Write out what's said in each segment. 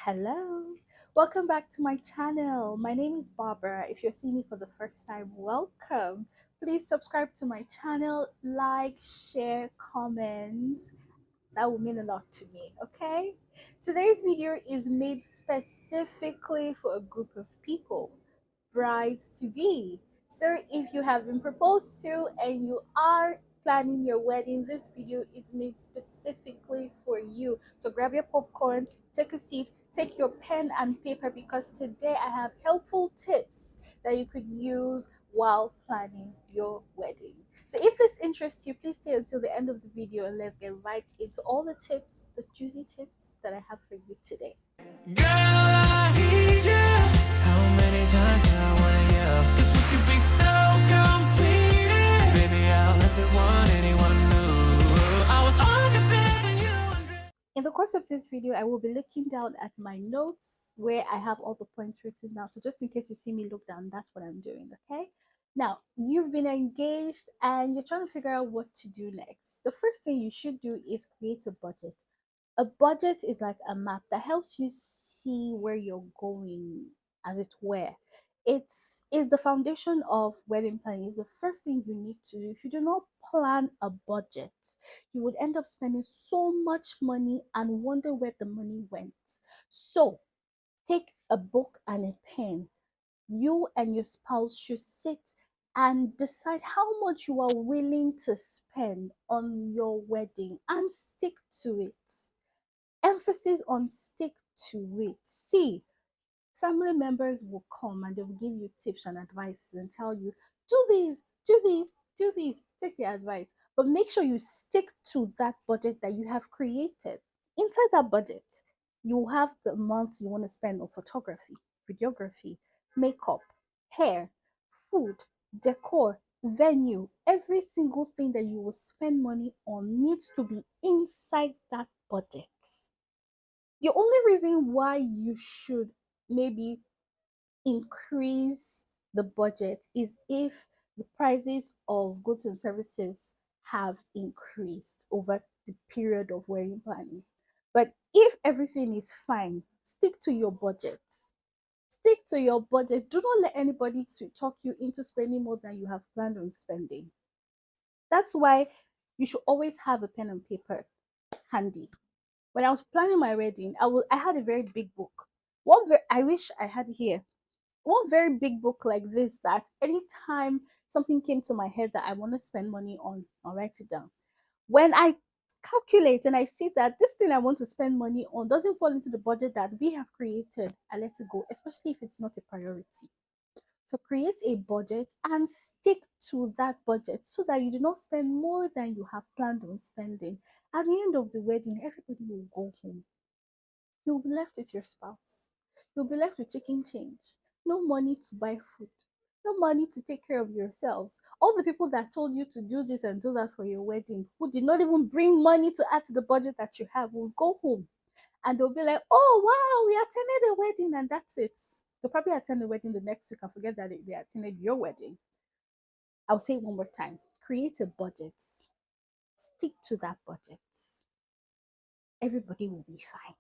Hello, welcome back to my channel. My name is Barbara. If you're seeing me for the first time, welcome. Please subscribe to my channel, like, share, comment. That will mean a lot to me, okay? Today's video is made specifically for a group of people, brides to be. So if you have been proposed to and you are planning your wedding, this video is made specifically for you. So grab your popcorn, take a seat, take your pen and paper because today I have helpful tips that you could use while planning your wedding. So if this interests you, please stay until the end of the video and let's get right into all the tips, the juicy tips that I have for you today. Girl, I need you. How many times do I wanna yell? 'Cause we could be so complete. Baby, I'll never want anyone new. I was on the bed and you. In the course of this video, I will be looking down at my notes where I have all the points written down. So just in case you see me look down, that's what I'm doing, okay? Now, you've been engaged and you're trying to figure out what to do next. The first thing you should do is create a budget. A budget is like a map that helps you see where you're going, as it were. It's is the foundation of wedding planning. It's the first thing you need to do. If you do not plan a budget, you would end up spending so much money and wonder where the money went. So take a book and a pen. You and your spouse should sit and decide how much you are willing to spend on your wedding and stick to it. Emphasis on stick to it. See, family members will come and they will give you tips and advices and tell you, do this, do this, do this, take the advice. But make sure you stick to that budget that you have created. Inside that budget, you have the amount you want to spend on photography, videography, makeup, hair, food, decor, venue. Every single thing that you will spend money on needs to be inside that budget. The only reason why you should maybe increase the budget is if the prices of goods and services have increased over the period of wedding planning. But if everything is fine, stick to your budget. Stick to your budget. Do not let anybody talk you into spending more than you have planned on spending. That's why you should always have a pen and paper handy. When I was planning my wedding, I had a very big book. I wish I had here one very big book like this that anytime something came to my head that I want to spend money on, I'll write it down. When I calculate and I see that this thing I want to spend money on doesn't fall into the budget that we have created, I let it go, especially if it's not a priority. So create a budget and stick to that budget so that you do not spend more than you have planned on spending. At the end of the wedding, everybody will go home. You'll be left with your spouse. You'll be left with chicken change. No money to buy food. No money to take care of yourselves. All the people that told you to do this and do that for your wedding, who did not even bring money to add to the budget that you have, will go home and they'll be like, oh, wow, we attended a wedding and that's it. They'll probably attend the wedding the next week and forget that they attended your wedding. I'll say it one more time. Create a budget. Stick to that budget. Everybody will be fine.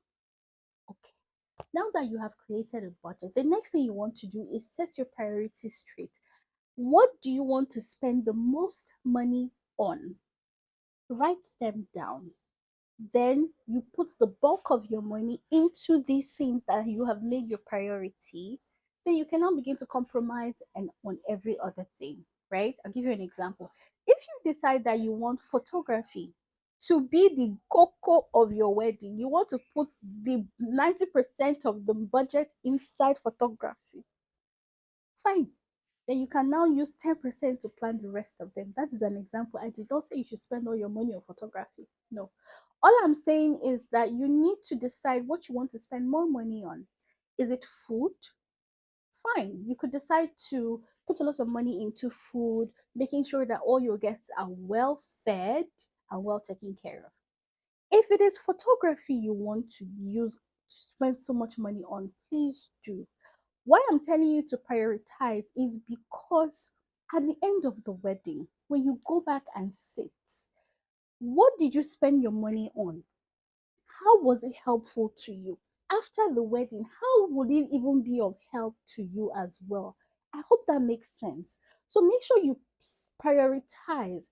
Okay. Now that you have created a budget, the next thing you want to do is set your priorities straight. What do you want to spend the most money on? Write them down. Then you put the bulk of your money into these things that you have made your priority. Then you cannot begin to compromise and on every other thing, right? I'll give you an example. If you decide that you want photography to be the cocoa of your wedding, you want to put the 90% of the budget inside photography. Fine. Then you can now use 10% to plan the rest of them. That is an example. I did not say you should spend all your money on photography. No. All I'm saying is that you need to decide what you want to spend more money on. Is it food? Fine. You could decide to put a lot of money into food, making sure that all your guests are well fed and well taken care of. If it is photography you want to use to spend so much money on, please do. Why I'm telling you to prioritize is because at the end of the wedding, when you go back and sit, what did you spend your money on? How was it helpful to you? after the wedding, how would it even be of help to you as well? I hope that makes sense. So make sure you prioritize.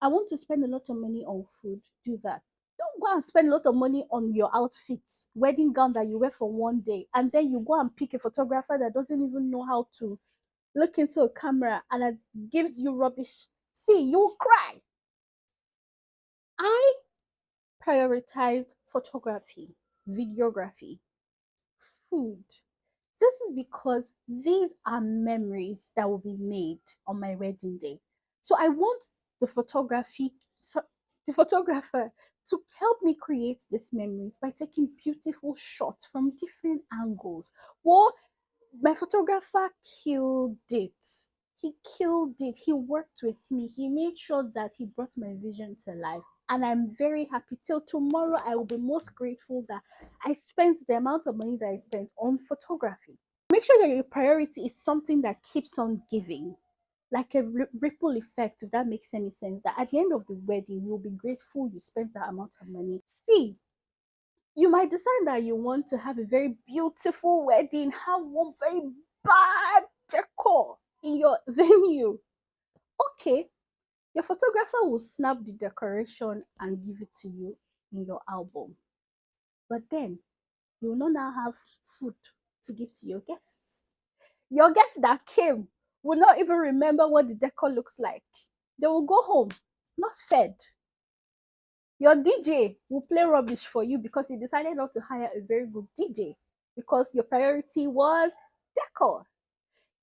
I want to spend a lot of money on food. Do that. Don't go and spend a lot of money on your outfits, wedding gown that you wear for one day, and then you go and pick a photographer that doesn't even know how to look into a camera and it gives you rubbish. See, you'll cry. I prioritized photography, videography, food. This is because these are memories that will be made on my wedding day. So I want the photography, so the photographer to help me create these memories by taking beautiful shots from different angles. Well, my photographer killed it. He killed it. He worked with me. He made sure that he brought my vision to life. And I'm very happy. Till tomorrow, I will be most grateful that I spent the amount of money that I spent on photography. Make sure that your priority is something that keeps on giving, like a ripple effect, if that makes any sense. That at the end of the wedding, you'll be grateful you spent that amount of money. See, you might decide that you want to have a very beautiful wedding, have one very bad decor in your venue. Okay, your photographer will snap the decoration and give it to you in your album. But then you will not now have food to give to your guests. Your guests that came will not even remember what the decor looks like. They will go home not fed. Your DJ will play rubbish for you because you decided not to hire a very good DJ because your priority was decor.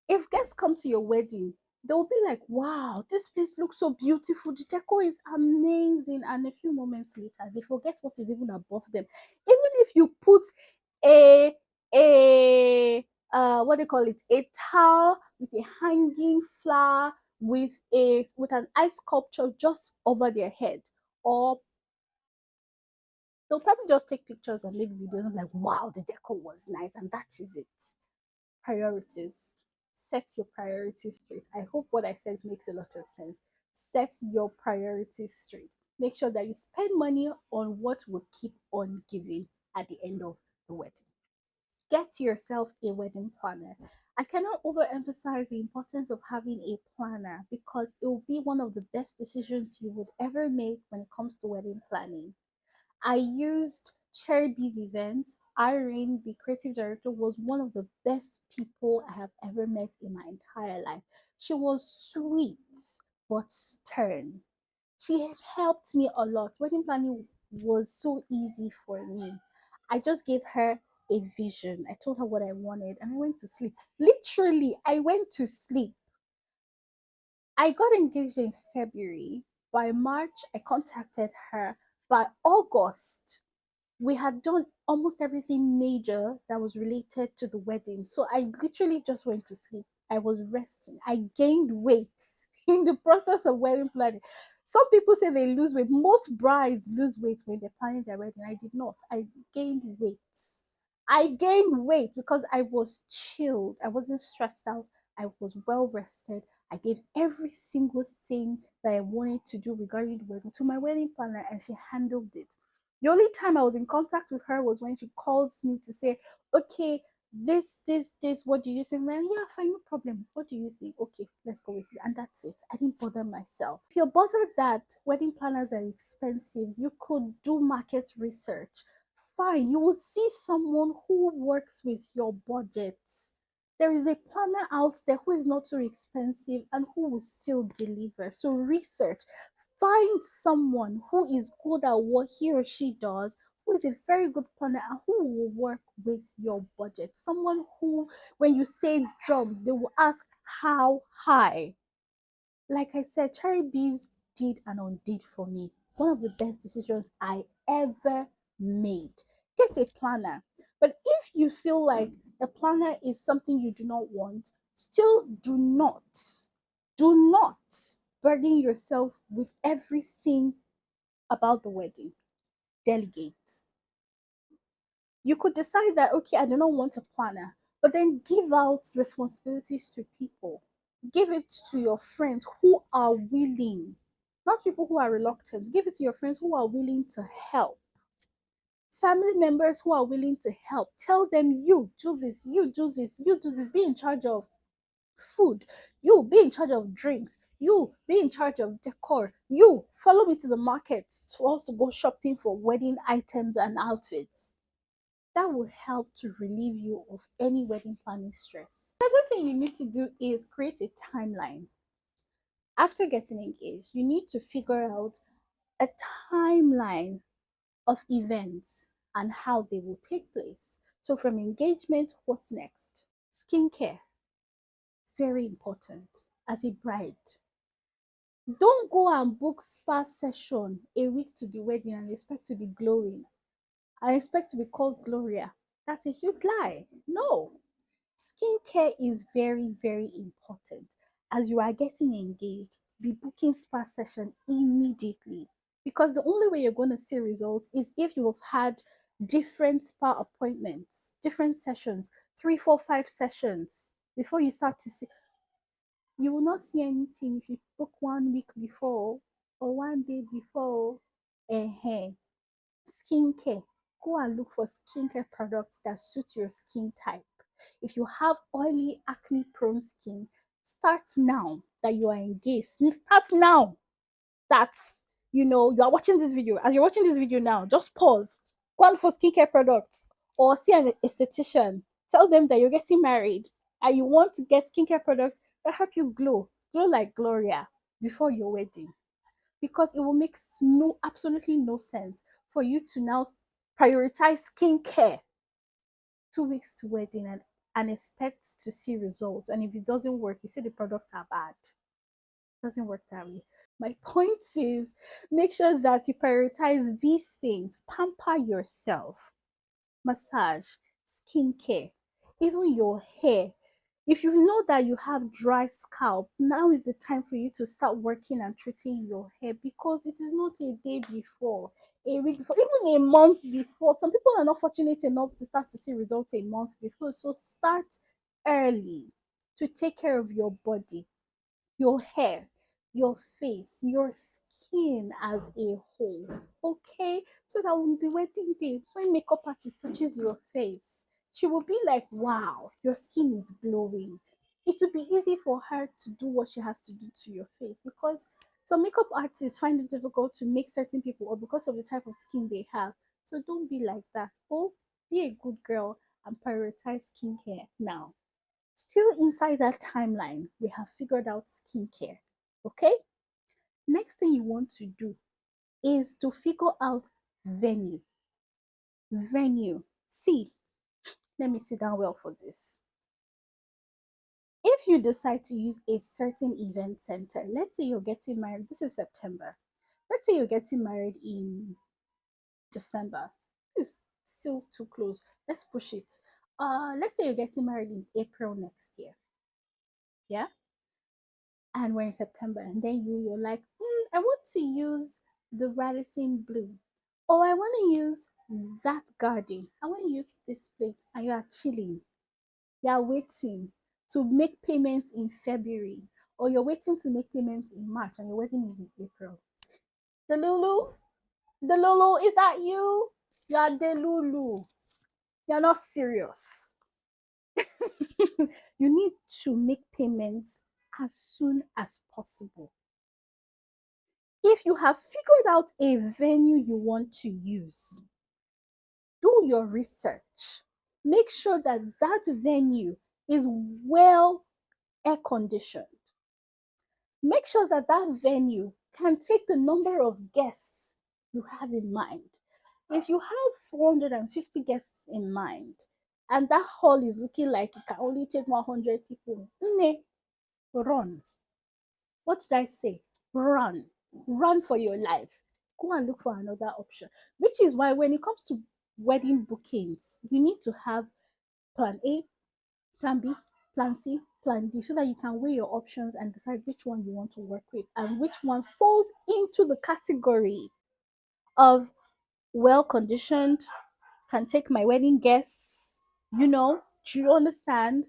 If guests come to your wedding, they'll be like, wow, this place looks so beautiful. The decor is amazing. And a few moments later, they forget what is even above them. Even if you put a what do you call it? A towel with a hanging flower with an ice sculpture just over their head, or they'll probably just take pictures and make videos and like, wow, the decor was nice, and that is it. Priorities. Set your priorities straight. I hope what I said makes a lot of sense. Set your priorities straight. Make sure that you spend money on what will keep on giving at the end of the wedding. Get yourself a wedding planner. I cannot overemphasize the importance of having a planner because it will be one of the best decisions you would ever make when it comes to wedding planning. I used Cherry Bee's events. Irene, the creative director, was one of the best people I have ever met in my entire life. She was sweet but stern. She had helped me a lot. Wedding planning was so easy for me. I just gave her a vision. I told her what I wanted and I went to sleep. Literally, I went to sleep. I got engaged in February. By March, I contacted her. By August, we had done almost everything major that was related to the wedding. So I literally just went to sleep. I was resting. I gained weight in the process of wedding planning. Some people say they lose weight. Most brides lose weight when they're planning their wedding. I did not. I gained weight. I gained weight because I was chilled. I wasn't stressed out. I was well rested. I gave every single thing that I wanted to do regarding the wedding to my wedding planner, and she handled it. The only time I was in contact with her was when she calls me to say, okay, this, what do you think? Then, yeah, fine, no problem. What do you think? Okay, let's go with it. And that's it. I didn't bother myself. If you're bothered that wedding planners are expensive, you could do market research. Fine, you would see someone who works with your budgets. There is a planner out there who is not so expensive and who will still deliver. So research, find someone who is good at what he or she does, who is a very good planner and who will work with your budget. Someone who, when you say jump, they will ask how high. Like I said, Cherry Bees did and undid for me. One of the best decisions I ever made. Get a planner. But if you feel like a planner is something you do not want, still do not burden yourself with everything about the wedding. Delegate. You could decide that, okay, I do not want a planner, but then give out responsibilities to people. Give it to your friends who are willing, not people who are reluctant. Give it to your friends who are willing to help. family members who are willing to help. Tell them, you do this, you do this, you do this. Be in charge of food. You be in charge of drinks. You be in charge of decor. You follow me to the market for us to go shopping for wedding items and outfits. That will help to relieve you of any wedding planning stress. Another thing you need to do is create a timeline. After getting engaged, you need to figure out a timeline of events and how they will take place. So, from engagement, what's next? Skincare, very important as a bride. Don't go and book spa session a week to the wedding and expect to be glowing. I expect to be called Gloria. That's a huge lie. No. Skincare is very, very important. As you are getting engaged, be booking spa session immediately. Because the only way you're going to see results is if you have had different spa appointments, different sessions, 3, 4, 5 sessions before you start to see. You will not see anything if you book 1 week before or 1 day before. uh Skincare. Go and look for skincare products that suit your skin type. If you have oily, acne prone skin, start now that you are engaged. Start now that you are watching this video. As you're watching this video now, just pause. Go and look for skincare products or see an esthetician. Tell them that you're getting married and you want to get skincare products that help you glow like Gloria before your wedding, because it will make no absolutely no sense for you to now prioritize skincare 2 weeks to wedding and expect to see results. And if it doesn't work, you say the products are bad. It doesn't work that way. My point is, make sure that you prioritize these things. Pamper yourself. Massage, skincare, even your hair. If you know that you have dry scalp, now is the time for you to start working and treating your hair, because it is not a day before, a week before, even a month before. Some people are not fortunate enough to start to see results a month before. So start early to take care of your body, your hair, your face, your skin as a whole. Okay? So that on the wedding day, when makeup artist touches your face, she will be like, wow, your skin is glowing. It will be easy for her to do what she has to do to your face, because some makeup artists find it difficult to make certain people, or because of the type of skin they have. So don't be like that. Oh, be a good girl and prioritize skincare now. Still inside that timeline, we have figured out skincare. Okay? Next thing you want to do is to figure out venue. Venue. See, let me sit down well for this. If you decide to use a certain event center, let's say you're getting married, this is September. Let's say you're getting married in December. It's still too close. Let's push it. Let's say you're getting married in April next year. Yeah? And we're in September, and then you're like, I want to use the Radisson Blue, or I want to use that garden. I want to use this place, and you are chilling. You are waiting to make payments in February, or you're waiting to make payments in March, and your wedding is in April. The Lulu, is that you? You are the Lulu. You're not serious. You need to make payments as soon as possible. If you have figured out a venue you want to use, do your research. Make sure that that venue is well air conditioned. Make sure that that venue can take the number of guests you have in mind. If you have 450 guests in mind and that hall is looking like it can only take 100 people, run. What did I say? Run. Run for your life. Go and look for another option. Which is why when it comes to wedding bookings, you need to have plan A, plan B, plan C, plan D, so that you can weigh your options and decide which one you want to work with and which one falls into the category of well conditioned, can take my wedding guests. Do you understand?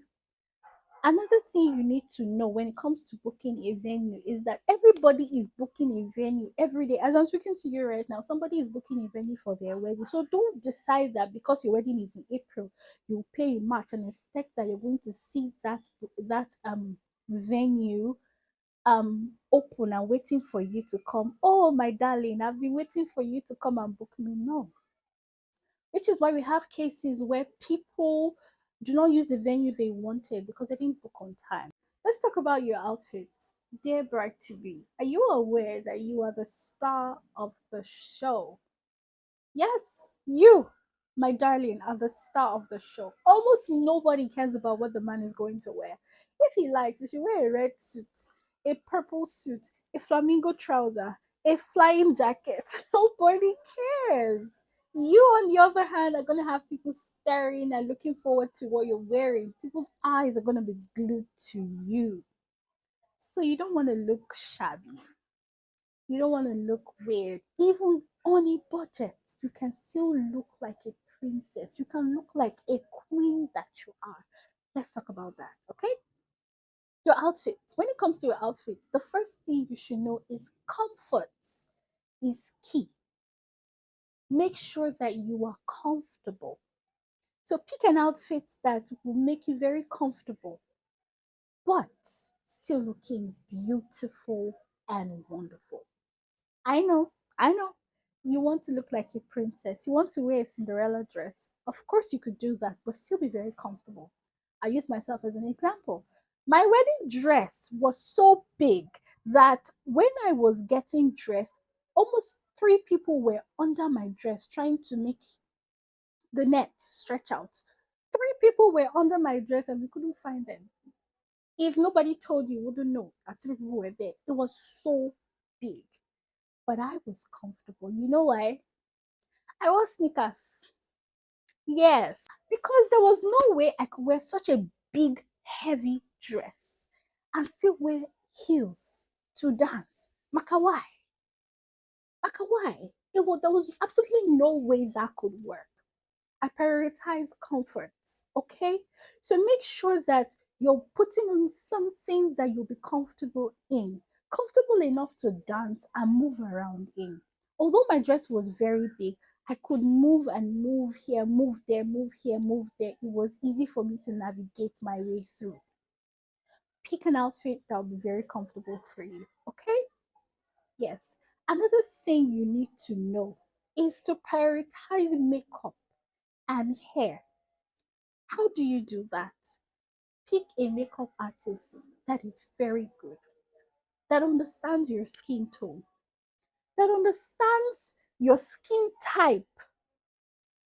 Another thing you need to know when it comes to booking a venue is that everybody is booking a venue every day. As I'm speaking to you right now, somebody is booking a venue for their wedding. So don't decide that because your wedding is in April, you pay a March and expect that you're going to see that venue open and waiting for you to come. Oh my darling, I've been waiting for you to come and book me. No, which is why we have cases where people do not use the venue they wanted because they didn't book on time. Let's talk about your outfit. Dear bride to be, are you aware that you are the star of the show? Yes, you, my darling, are the star of the show. Almost nobody cares about what the man is going to wear. If he likes, he should wear a red suit, a purple suit, a flamingo trouser, a flying jacket. Nobody cares. You, on the other hand, are going to have people staring and looking forward to what you're wearing. People's eyes are going to be glued to you. So you don't want to look shabby. You don't want to look weird. Even on a budget, you can still look like a princess. You can look like a queen that you are. Let's talk about that, okay? Your outfit. When it comes to your outfit, the first thing you should know is comfort is key. Make sure that you are comfortable. So pick an outfit that will make you very comfortable, but still looking beautiful and wonderful. I know, I know. You want to look like a princess. You want to wear a Cinderella dress. Of course, you could do that, but still be very comfortable. I use myself as an example. My wedding dress was so big that when I was getting dressed, almost three people were under my dress trying to make the net stretch out. Three people were under my dress and we couldn't find them. If nobody told you, you wouldn't know that three people were there. It was so big, but I was comfortable. You know why? I wore sneakers. Yes, because there was no way I could wear such a big, heavy dress and still wear heels to dance. Makawai. Makawai. There was absolutely no way that could work. I prioritize comforts. Okay. So make sure that you're putting on something that you'll be comfortable in, comfortable enough to dance and move around in. Although my dress was very big, I could move and move here, move there, move here, move there. It was easy for me to navigate my way through. Pick an outfit that will be very comfortable for you. Okay. Yes. Another thing you need to know is to prioritize makeup and hair. How do you do that? Pick a makeup artist that is very good, that understands your skin tone, that understands your skin type.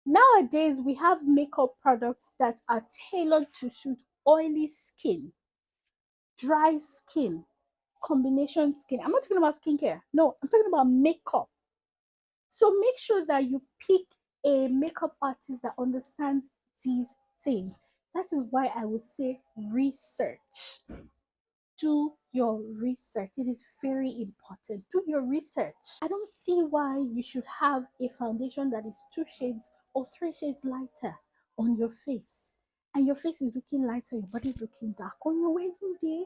Nowadays, we have makeup products that are tailored to suit oily skin, dry skin, combination skin. I'm not talking about skincare. No, I'm talking about makeup. So make sure that you pick a makeup artist that understands these things. That is why I would say research. Do your research. It is very important. Do your research. I don't see why you should have a foundation that is 2 shades or 3 shades lighter on your face. And your face is looking lighter, your body is looking dark on your wedding day.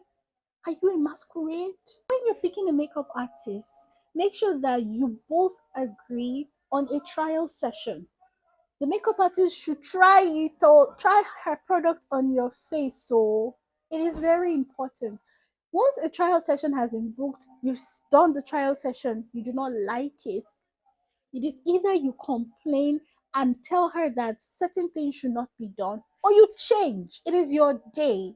Are you a masquerade? When you're picking a makeup artist, make sure that you both agree on a trial session. The makeup artist should try it or try her product on your face. So it is very important. Once a trial session has been booked, you've done the trial session, you do not like it, it is either you complain and tell her that certain things should not be done, or you change. It is your day.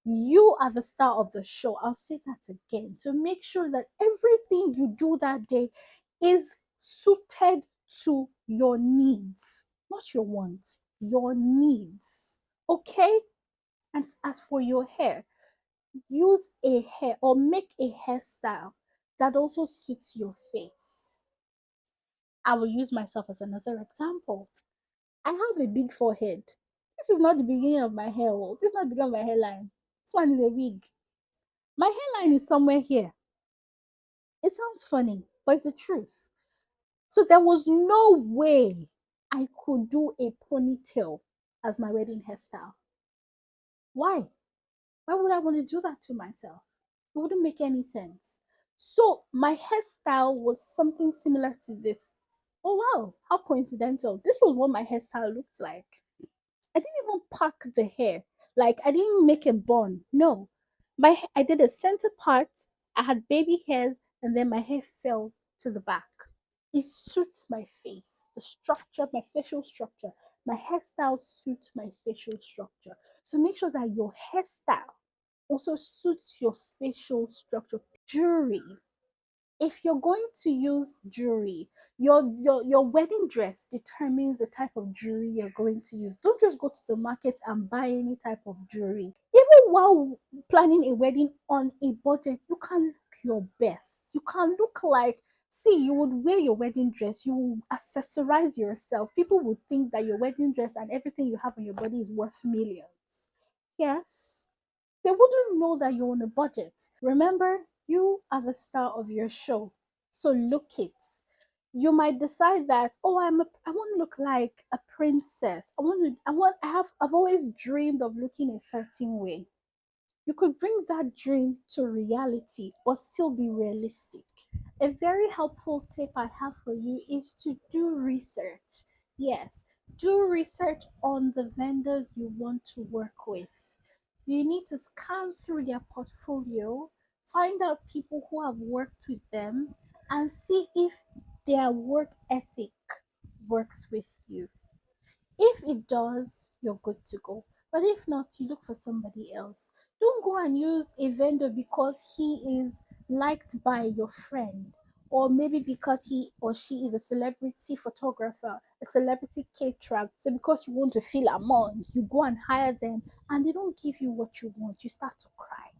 You are the star of the show. I'll say that again to make sure that everything you do that day is suited to your needs, not your wants, your needs. Okay? And as for your hair, use a hair or make a hairstyle that also suits your face. I will use myself as another example. I have a big forehead. This is not the beginning of my hair. This is not the beginning of my hairline. This one is a wig. My hairline is somewhere here. It sounds funny, but it's the truth. So there was no way I could do a ponytail as my wedding hairstyle. Why? Why would I want to do that to myself? It wouldn't make any sense. So my hairstyle was something similar to this. Oh wow, how coincidental. This was what my hairstyle looked like. I didn't even pack the hair. Like I didn't make a bun. No. I did a center part. I had baby hairs and then my hair fell to the back. It suits my face. The structure, my facial structure. My hairstyle suits my facial structure. So make sure that your hairstyle also suits your facial structure. Jewelry, if you're going to use jewelry, your wedding dress determines the type of jewelry you're going to use. Don't just go to the market and buy any type of jewelry. Even while planning a wedding on a budget, you can look your best. You can look like, see, you would wear your wedding dress, you will accessorize yourself. People would think that your wedding dress and everything you have on your body is worth millions. Yes, they wouldn't know that you're on a budget. Remember, you are the star of your show. So look it. You might decide that, oh, I want to look like a princess. I've always dreamed of looking a certain way. You could bring that dream to reality, but still be realistic. A very helpful tip I have for you is to do research. Yes, do research on the vendors you want to work with. You need to scan through their portfolio, find out people who have worked with them, and see if their work ethic works with you. If it does, you're good to go. But if not, you look for somebody else. Don't go and use a vendor because he is liked by your friend, or maybe because he or she is a celebrity photographer, a celebrity caterer. So because you want to feel among, you go and hire them and they don't give you what you want. You start to cry.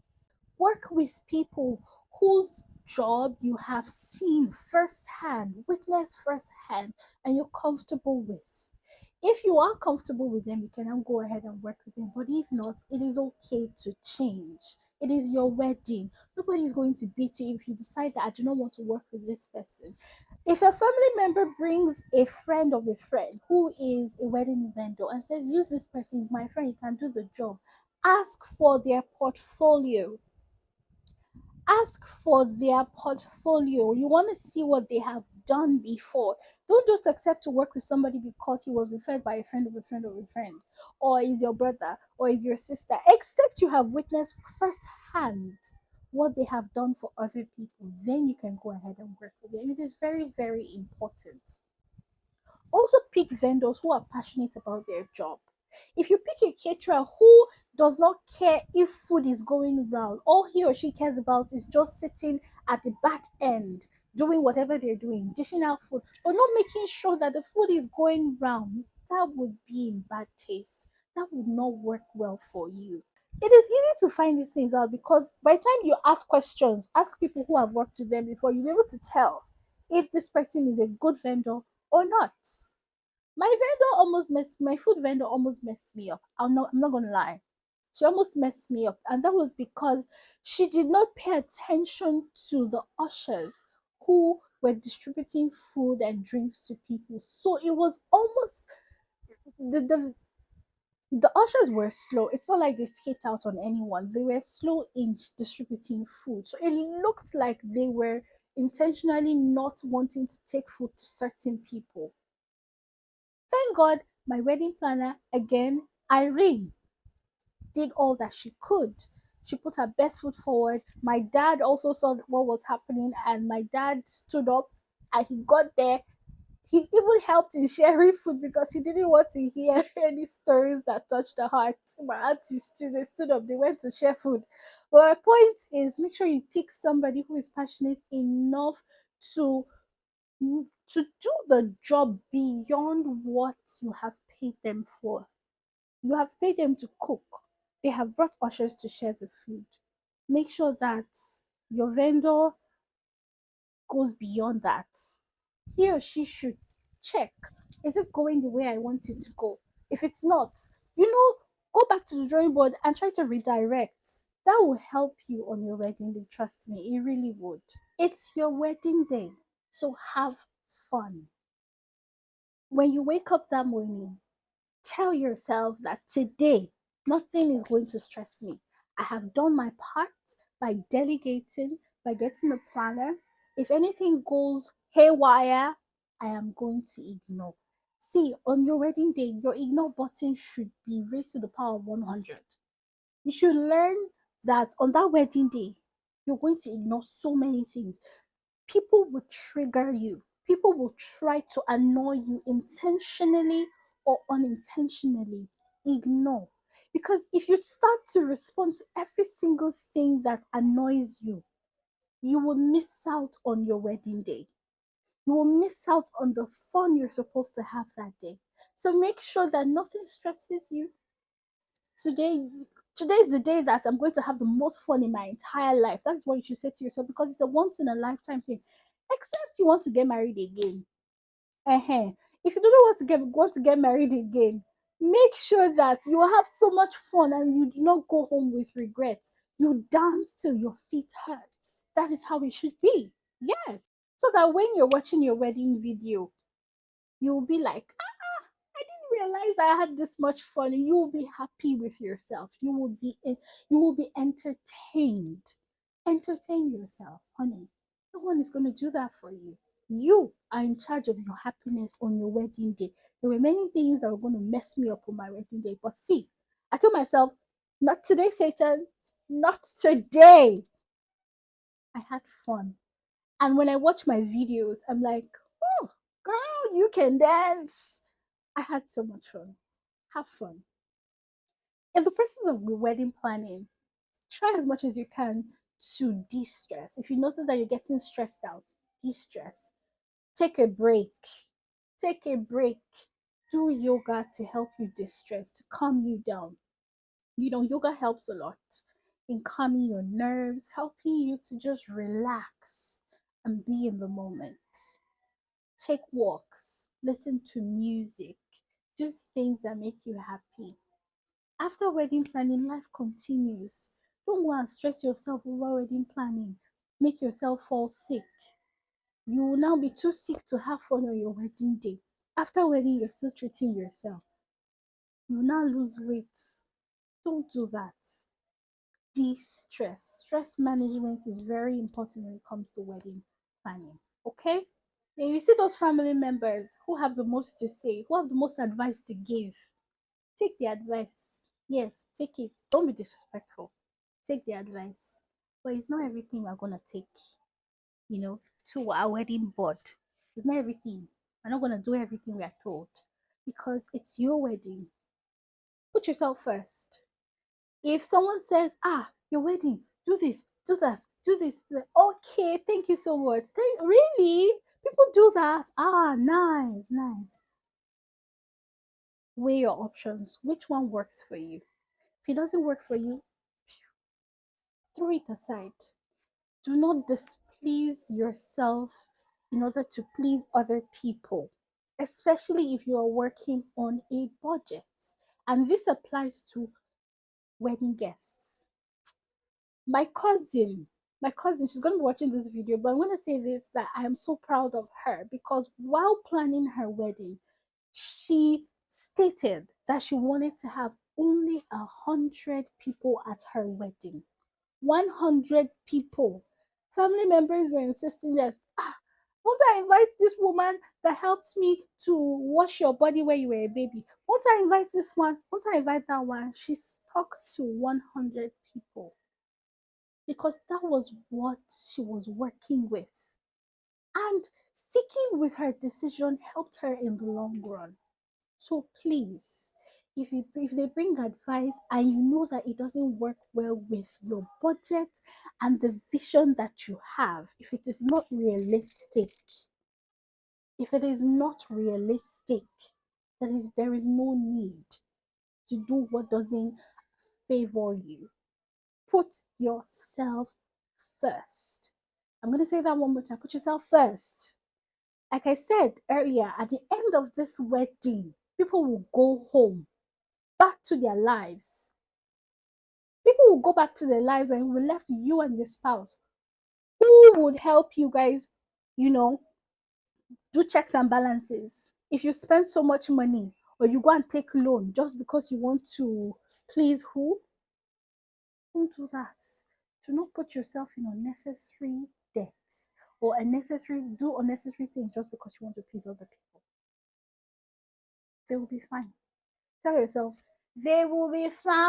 Work with people whose job you have seen firsthand, witnessed firsthand, and you're comfortable with. If you are comfortable with them, you can now go ahead and work with them. But if not, it is okay to change. It is your wedding. Nobody is going to beat you if you decide that I do not want to work with this person. If a family member brings a friend of a friend who is a wedding vendor and says, use this person, is my friend, you can do the job, ask for their portfolio. Ask for their portfolio. You want to see what they have done before. Don't just accept to work with somebody because he was referred by a friend of a friend of a friend, or is your brother, or is your sister. Except you have witnessed firsthand what they have done for other people. Then you can go ahead and work with them. It is very, very important. Also, pick vendors who are passionate about their job. If you pick a caterer who does not care if food is going round, all he or she cares about is just sitting at the back end doing whatever they're doing, dishing out food, but not making sure that the food is going round, that would be in bad taste. That would not work well for you. It is easy to find these things out because by the time you ask questions, ask people who have worked with them before, you'll be able to tell if this person is a good vendor or not. My food vendor almost messed me up. I'm not gonna lie. She almost messed me up. And that was because she did not pay attention to the ushers who were distributing food and drinks to people. So it was almost the the the ushers were slow. It's not like they skipped out on anyone. They were slow in distributing food. So it looked like they were intentionally not wanting to take food to certain people. Thank God, my wedding planner, again, Irene, did all that she could. She put her best foot forward. My dad also saw what was happening, and my dad stood up and he got there. He even helped in sharing food because he didn't want to hear any stories that touched the heart. My aunties too, they stood up, they went to share food. But my point is make sure you pick somebody who is passionate enough to to do the job beyond what you have paid them for. You have paid them to cook. They have brought ushers to share the food. Make sure that your vendor goes beyond that. He or she should check, is it going the way I want it to go? If it's not, go back to the drawing board and try to redirect. That will help you on your wedding day. Trust me, it really would. It's your wedding day, so have fun. When you wake up that morning, tell yourself that today nothing is going to stress me. I have done my part by delegating, by getting a planner. If anything goes haywire, I am going to ignore. See, on your wedding day, your ignore button should be raised to the power of 100. You should learn that on that wedding day, you're going to ignore so many things. People will trigger you, people will try to annoy you intentionally or unintentionally. Ignore. Because if you start to respond to every single thing that annoys you, you will miss out on your wedding day. You will miss out on the fun you're supposed to have that day. So make sure that nothing stresses you. Today, today is the day that I'm going to have the most fun in my entire life. That's what you should say to yourself, because it's a once in a lifetime thing. Except you want to get married again. Uh-huh. If you don't want to get married again, make sure that you will have so much fun and you do not go home with regrets. You dance till your feet hurt. That is how it should be. Yes. So that when you're watching your wedding video, you'll be like, I didn't realize I had this much fun. You will be happy with yourself. You will be entertained. Entertain yourself, honey. No one is going to do that for you. You are in charge of your happiness on your wedding day. There were many things that were going to mess me up on my wedding day, but see, I told myself, not today, Satan. Not today. I had fun. And when I watch my videos, I'm like, oh, girl, you can dance. I had so much fun. Have fun. In the process of wedding planning, try as much as you can to de stress. If you notice that you're getting stressed out, de stress. Take a break. Take a break. Do yoga to help you de stress, to calm you down. Yoga helps a lot in calming your nerves, helping you to just relax and be in the moment. Take walks, listen to music, do things that make you happy. After wedding planning, life continues. Don't go and stress yourself over wedding planning. Make yourself fall sick. You will now be too sick to have fun on your wedding day. After wedding, you're still treating yourself. You will now lose weight. Don't do that. De-stress. Stress management is very important when it comes to wedding planning. Okay? Then you see those family members who have the most to say, who have the most advice to give. Take the advice. Yes, take it. Don't be disrespectful. Take the advice. But it's not everything we're gonna take, you know, to our wedding board. It's not everything. We're not gonna do everything we are told. Because it's your wedding. Put yourself first. If someone says, your wedding, do this, do that, do this, okay, thank you so much. Really? People do that? Nice, nice. Weigh your options. Which one works for you? If it doesn't work for you, throw it aside. Do not displease yourself in order to please other people, especially if you are working on a budget. And this applies to wedding guests. My cousin, she's going to be watching this video, but I'm going to say this, that I am so proud of her, because while planning her wedding, she stated that she wanted to have only 100 people at her wedding. 100 people. Family members were insisting that, won't I invite this woman that helped me to wash your body when you were a baby? Won't I invite this one? Won't I invite that one? She stuck to 100 people because that was what she was working with. And sticking with her decision helped her in the long run. So please, if they bring advice and you know that it doesn't work well with your budget and the vision that you have, if it is not realistic, there is no need to do what doesn't favor you. Put yourself first. I'm going to say that one more time. Put yourself first. Like I said earlier, at the end of this wedding, people will go home, back to their lives. People will go back to their lives and will left you and your spouse. Who would help you guys, you know, do checks and balances? If you spend so much money or you go and take loan just because you want to please who? Don't do that. Do not put yourself in unnecessary debts or do unnecessary things just because you want to please other people. They will be fine. Tell yourself, they will be fine.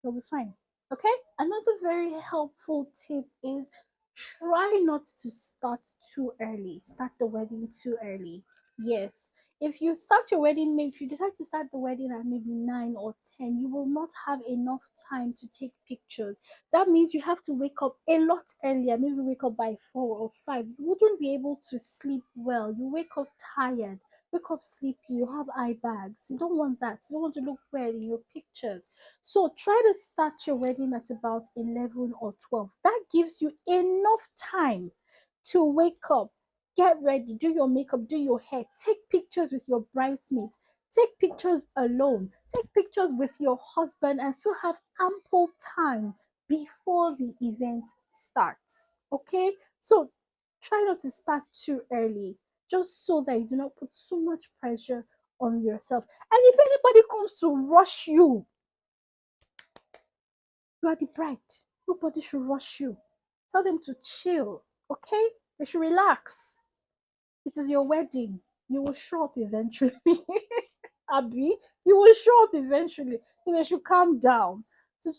They'll be fine. Okay? Another very helpful tip is try not to start too early. Start the wedding too early. Yes. If you start your wedding, maybe if you decide to start the wedding at maybe 9 or 10, you will not have enough time to take pictures. That means you have to wake up a lot earlier, maybe wake up by 4 or 5. You wouldn't be able to sleep well. You wake up tired, wake up sleepy, you have eye bags. You don't want that. You don't want to look well in your pictures. So try to start your wedding at about 11 or 12. That gives you enough time to wake up, get ready, do your makeup, do your hair, take pictures with your bridesmaids, take pictures alone, take pictures with your husband, and still have ample time before the event starts. Okay? So try not to start too early, just so that you do not put so much pressure on yourself. And if anybody comes to rush you, you are the bride. Nobody should rush you. Tell them to chill, okay? They should relax. It is your wedding. You will show up eventually. Abby, you will show up eventually. So they should calm down. So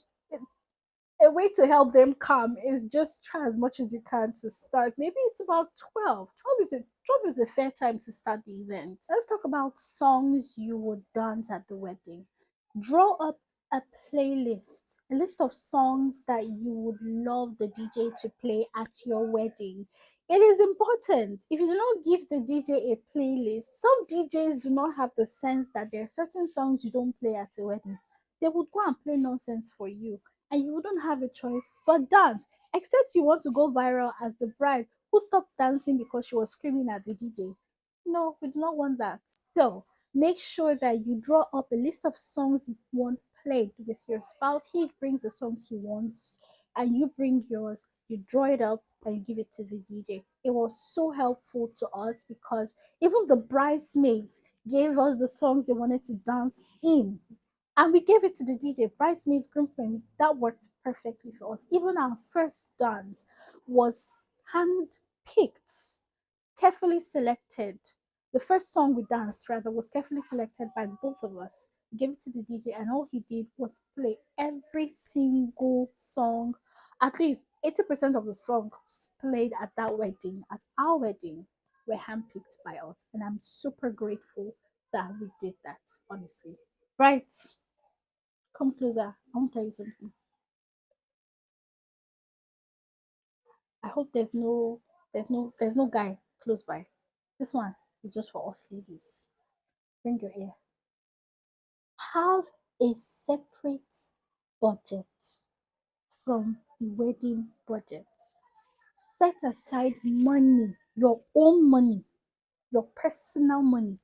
a way to help them calm is just try as much as you can to start. Maybe it's about 12. 12 is a fair time to start the event. Let's talk about songs you would dance at the wedding. Draw up a playlist, a list of songs that you would love the DJ to play at your wedding. It is important. If you do not give the DJ a playlist, some DJs do not have the sense that there are certain songs you don't play at a wedding. They would go and play nonsense for you, and you wouldn't have a choice but dance, except you want to go viral as the bride who stopped dancing because she was screaming at the DJ. No, we do not want that. So make sure that you draw up a list of songs you want played with your spouse. He brings the songs he wants, and you bring yours. You draw it up and you give it to the DJ. It was so helpful to us because even the bridesmaids gave us the songs they wanted to dance in, and we gave it to the DJ. Bridesmaids, groomsmen, that worked perfectly for us. Even our first dance was hand picked, carefully selected. The first song we danced, rather, was carefully selected by both of us. We gave it to the DJ, and all he did was play every single song. At least 80% of the songs played at that wedding, at our wedding, were handpicked by us. And I'm super grateful that we did that, honestly. Right. Come closer. I want to tell you something. I hope there's no guy close by. This one is just for us ladies. Bring your ear. Have a separate budget from the wedding budget. Set aside money, your own money, your personal money.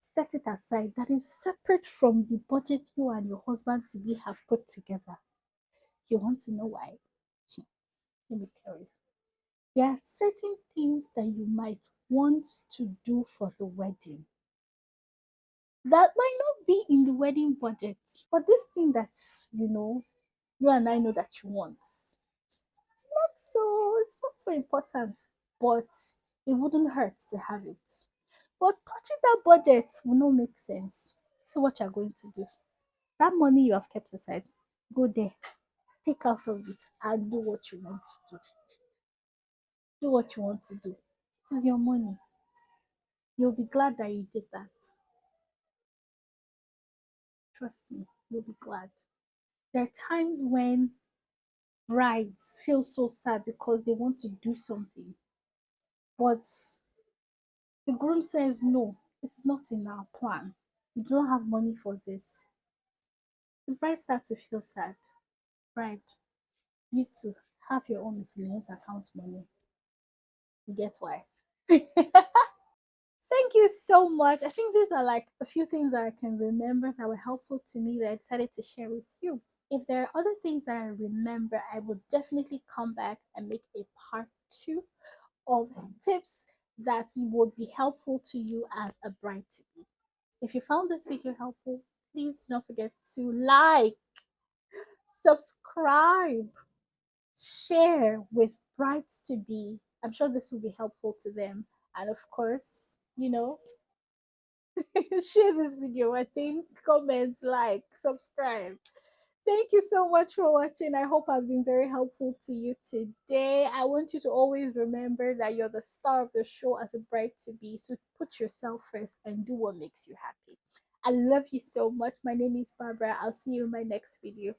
Set it aside that is separate from the budget you and your husband to be have put together. You want to know why? Let me tell you. There are certain things that you might want to do for the wedding that might not be in the wedding budget. But this thing that you and I know that you want, it's not so important, but it wouldn't hurt to have it. But touching that budget will not make sense. So what you're going to do? That money you have kept aside, go there, take out of it, and do what you want to do. Do what you want to do. It is your money. You'll be glad that you did that. Trust me, you'll be glad. There are times when brides feel so sad because they want to do something, but the groom says, no, it's not in our plan. We don't have money for this. The bride starts to feel sad. Bride, you too have your own miscellaneous account money. You get why? Thank you so much. I think these are like a few things that I can remember that were helpful to me that I decided to share with you. If there are other things that I remember, I will definitely come back and make a part two of tips that would be helpful to you as a bride to be. If you found this video helpful, please don't forget to like, subscribe, share with brides to be. I'm sure this will be helpful to them. And of course, share this video. I think, comment, like, subscribe. Thank you so much for watching. I hope I've been very helpful to you today. I want you to always remember that you're the star of the show as a bride to be. So put yourself first and do what makes you happy. I love you so much. My name is Barbara. I'll see you in my next video.